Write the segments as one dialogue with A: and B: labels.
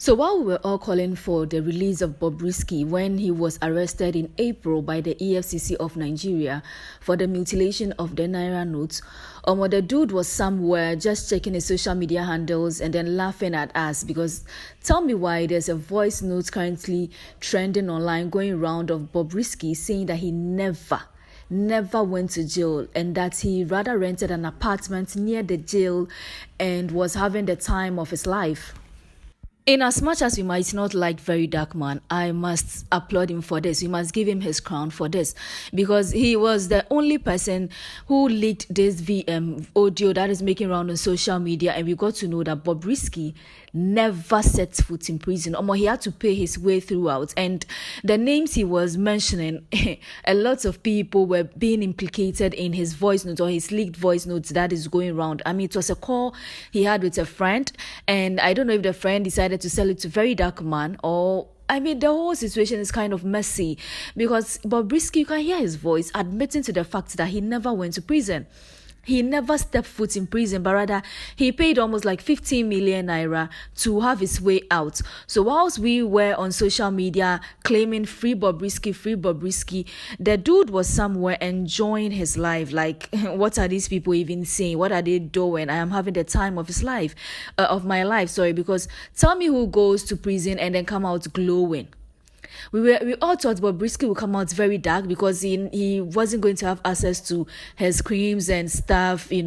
A: So while we were all calling for the release of Bobrisky when he was arrested in April by the EFCC of Nigeria for the mutilation of the Naira notes, the dude was somewhere just checking his social media handles and then laughing at us because tell me why there's a voice note currently trending online going around of Bobrisky saying that he never went to jail and that he rather rented an apartment near the jail and was having the time of his life. In as much as we might not like VeryDarkMan, I must applaud him for this. We must give him his crown for this because he was the only person who leaked this VM audio that is making round on social media, and we got to know that Bobrisky never set foot in prison. He had to pay his way throughout, and the names he was mentioning, a lot of people were being implicated in his voice notes or his leaked voice notes that is going around. I mean, it was a call he had with a friend, and I don't know if the friend decided to sell it to VeryDarkMan or the whole situation is kind of messy because Bobrisky, you can hear his voice admitting to the fact that he never went to prison. He never stepped foot in prison, but rather he paid almost like 15 million naira to have his way out. So whilst we were on social media claiming free Bobrisky, the dude was somewhere enjoying his life. Like, what are these people even saying? What are they doing? I am having the time of my life, because tell me who goes to prison and then come out glowing. We all thought Bobrisky would come out very dark because he wasn't going to have access to his creams and stuff, We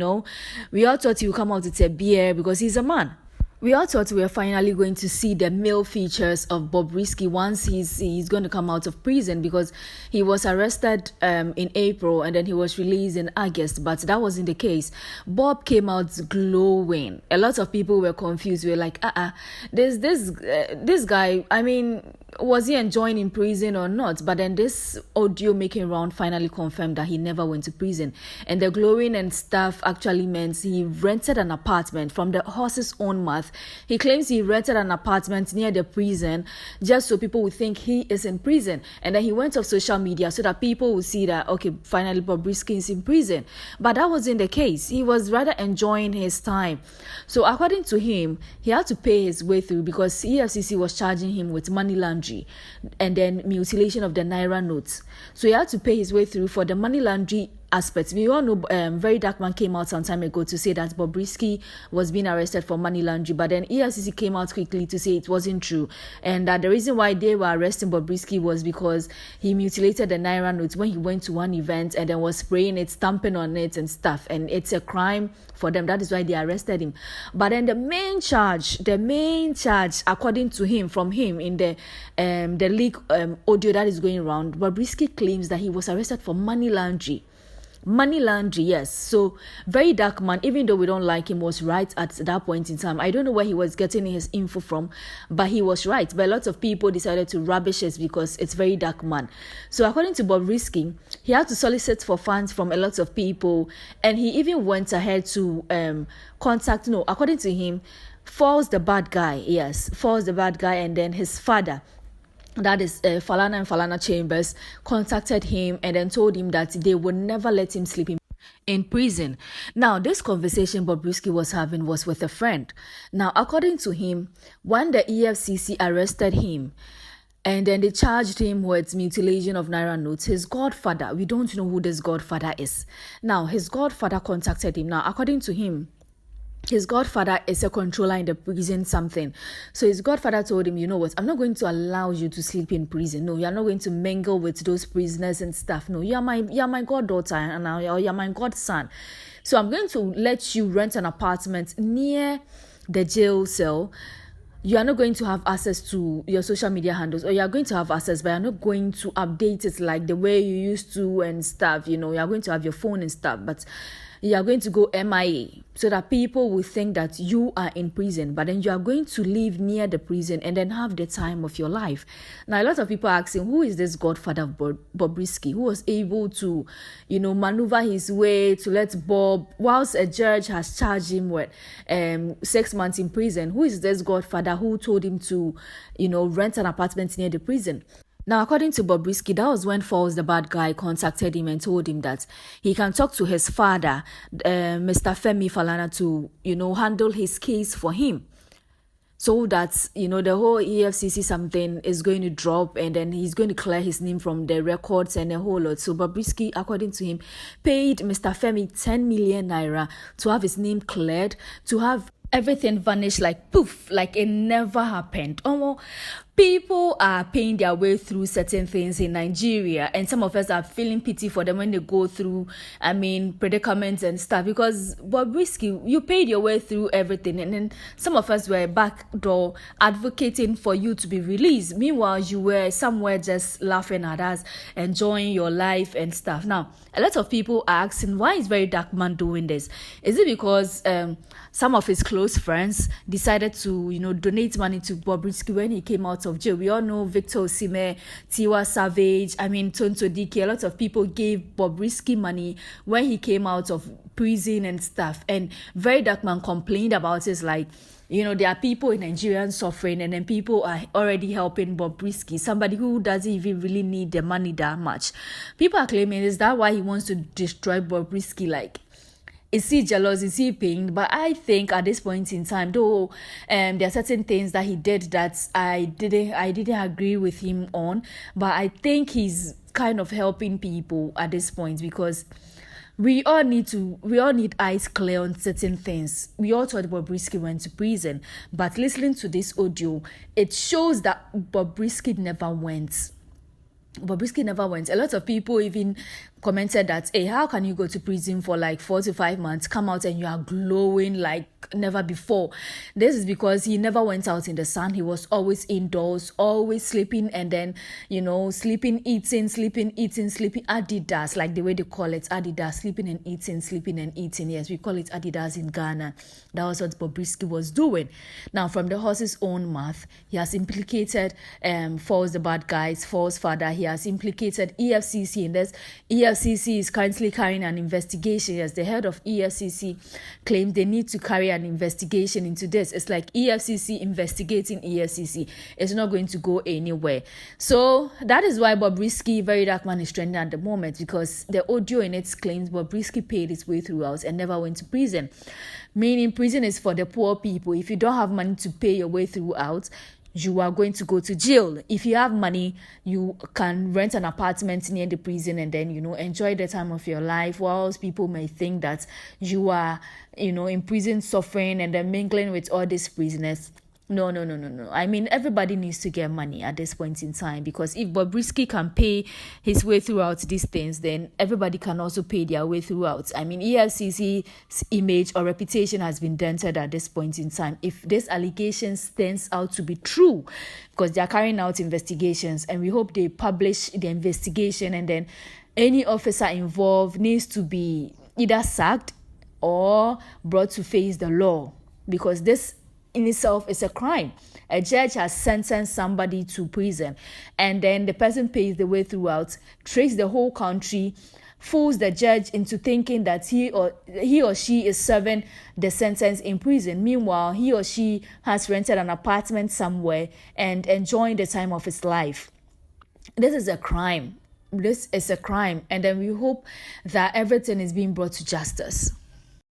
A: all thought he would come out with a beer because he's a man. We all thought we were finally going to see the male features of Bobrisky once he's going to come out of prison because he was arrested in April and then he was released in August, but that wasn't the case. Bob came out glowing. A lot of people were confused. We were like, this guy, was he enjoying in prison or not? But then this audio making round finally confirmed that he never went to prison. And the glowing and stuff actually meant he rented an apartment from the horse's own mouth. He claims he rented an apartment near the prison just so people would think he is in prison. And then he went off social media so that people would see that, okay, finally Bobrisky is in prison. But that wasn't the case. He was rather enjoying his time. So according to him, he had to pay his way through because EFCC was charging him with money laundering and then mutilation of the Naira notes. So he had to pay his way through for the money laundering aspects. We all know VeryDarkMan came out some time ago to say that Bobrisky was being arrested for money laundering, but then EFCC came out quickly to say it wasn't true, and that the reason why they were arresting Bobrisky was because he mutilated the Naira notes when he went to one event and then was spraying it, stamping on it and stuff, and it's a crime for them. That is why they arrested him. But then the main charge, according to him, from him in the leak audio that is going around, Bobrisky claims that he was arrested for money laundering. Money laundering, yes. So VeryDarkMan, even though we don't like him, was right at that point in time. I don't know where he was getting his info from, but he was right. But a lot of people decided to rubbish it because it's VeryDarkMan. So according to Bobrisky, he had to solicit for funds from a lot of people, and he even went ahead to according to him, Falls the bad guy, and then his father, that is Falana and Falana Chambers, contacted him and then told him that they would never let him sleep in prison. Now, this conversation Bobrisky was having was with a friend. Now, according to him, when the EFCC arrested him and then they charged him with mutilation of Naira notes, his godfather, we don't know who this godfather is. Now, his godfather contacted him. Now, according to him, his godfather is a controller in the prison something. So his godfather told him, you know what, I'm not going to allow you to sleep in prison. No, you're not going to mingle with those prisoners and stuff. No, you're my goddaughter and you're my godson. So I'm going to let you rent an apartment near the jail cell. You are not going to have access to your social media handles, or you are going to have access, but you're not going to update it like the way you used to and stuff. You are going to have your phone and stuff, but you are going to go MIA so that people will think that you are in prison, but then you are going to live near the prison and then have the time of your life. Now, a lot of people are asking, who is this godfather of Bobrisky, who was able to, maneuver his way to let Bob, whilst a judge has charged him with 6 months in prison, who is this godfather who told him to, rent an apartment near the prison? Now, according to Bobrisky, that was when Falls, the bad guy, contacted him and told him that he can talk to his father, Mr. Femi Falana, to, handle his case for him. so that the whole EFCC something is going to drop, and then he's going to clear his name from the records and a whole lot. So Bobrisky, according to him, paid Mr. Femi 10 million naira to have his name cleared, to have everything vanish like poof, like it never happened. People are paying their way through certain things in Nigeria, and some of us are feeling pity for them when they go through, predicaments and stuff. Because Bobrisky, you paid your way through everything, and then some of us were backdoor advocating for you to be released. Meanwhile, you were somewhere just laughing at us, enjoying your life and stuff. Now, a lot of people are asking, why is VeryDarkMan doing this? Is it because some of his close friends decided to, donate money to Bobrisky when he came out of jail? We all know Victor Osimhen, Tiwa Savage, Tonto Dike. A lot of people gave Bobrisky money when he came out of prison and stuff. And VeryDarkMan complained about it, like, there are people in Nigeria suffering, and then people are already helping Bobrisky, somebody who doesn't even really need the money that much. People are claiming, is that why he wants to destroy Bobrisky? Like, is he jealous? Is he pained? But I think at this point in time, though, there are certain things that he did that I didn't agree with him on. But I think he's kind of helping people at this point, because we all need eyes clear on certain things. We all thought Bobrisky went to prison, but listening to this audio, it shows that Bobrisky never went. A lot of people even commented that, hey, how can you go to prison for like 4 to 5 months, come out and you are glowing like never before? This is because he never went out in the sun. He was always indoors, always sleeping, and then sleeping, eating Adidas, like the way they call it, Adidas, sleeping and eating. Yes, we call it Adidas in Ghana. That was what Bobrisky was doing. Now, from the horse's own mouth, he has implicated Falz the bad guys, Falz father. He has implicated EFCC in this. EFCC is currently carrying an investigation. As the head of EFCC claimed they need to carry an investigation into this. It's like EFCC investigating EFCC. It's not going to go anywhere. So that is why Bobrisky, VeryDarkMan, is trending at the moment, because the audio in it claims Bobrisky paid his way throughout and never went to prison. Meaning prison is for the poor people. If you don't have money to pay your way throughout, you are going to go to jail. If you have money, you can rent an apartment near the prison and then, enjoy the time of your life, whilst people may think that you are, in prison suffering and then mingling with all these prisoners. No. Everybody needs to get money at this point in time, because if Bobrisky can pay his way throughout these things, then everybody can also pay their way throughout. EFCC's image or reputation has been dented at this point in time. If this allegation turns out to be true, because they are carrying out investigations, and we hope they publish the investigation, and then any officer involved needs to be either sacked or brought to face the law, because this in itself is a crime. A judge has sentenced somebody to prison, and then the person pays the way throughout, tricks the whole country, fools the judge into thinking that he or she is serving the sentence in prison. Meanwhile, he or she has rented an apartment somewhere and enjoying the time of his life. This is a crime. And then we hope that everything is being brought to justice.